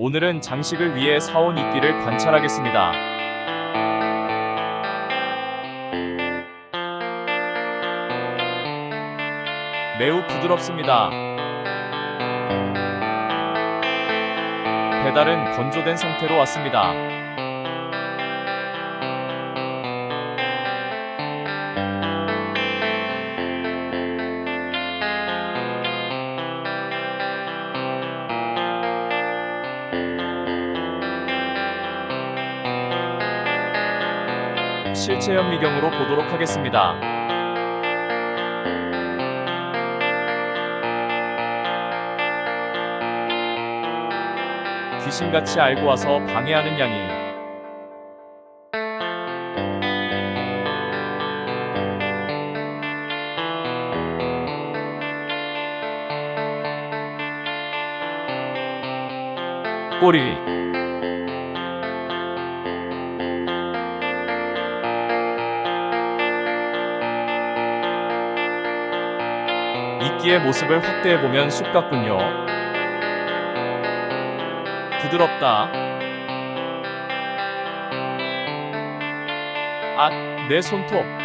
오늘은 장식을 위해 사온 이끼를 관찰하겠습니다. 매우 부드럽습니다. 배달은 건조된 상태로 왔습니다. 실체 현미경으로 보도록 하겠습니다. 귀신같이 알고 와서 방해하는 양이 꼬리 이끼의 모습을 확대해보면 숲 같군요. 부드럽다. 아, 내 손톱.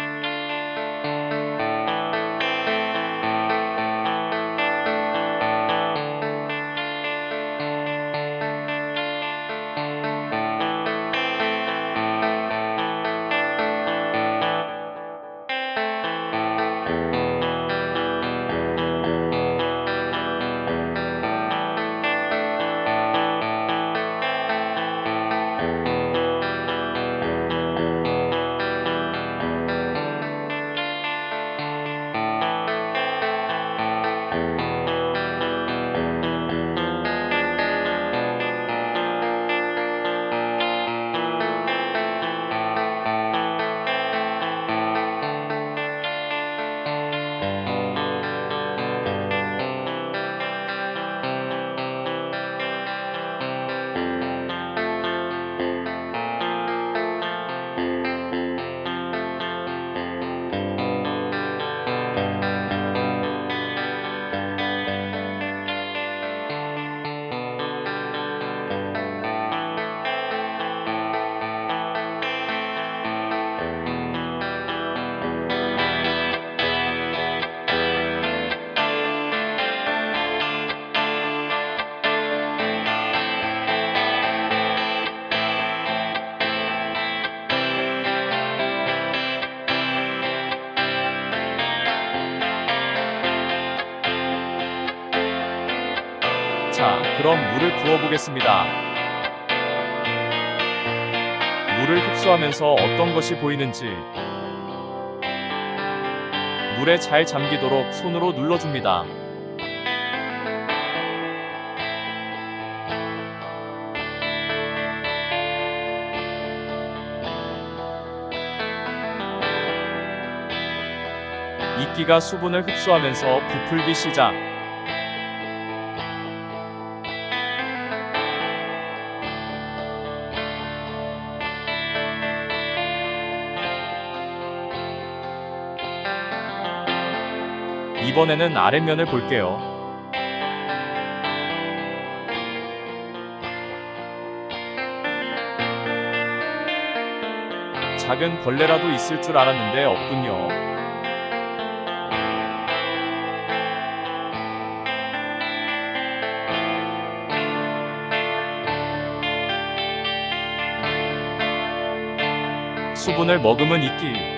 자, 그럼 물을 부어보겠습니다. 물을 흡수하면서 어떤 것이 보이는지 물에 잘 잠기도록 손으로 눌러줍니다. 이끼가 수분을 흡수하면서 부풀기 시작. 이번에는 아랫면을 볼게요. 작은 벌레라도 있을 줄 알았는데 없군요. 수분을 머금은 이끼.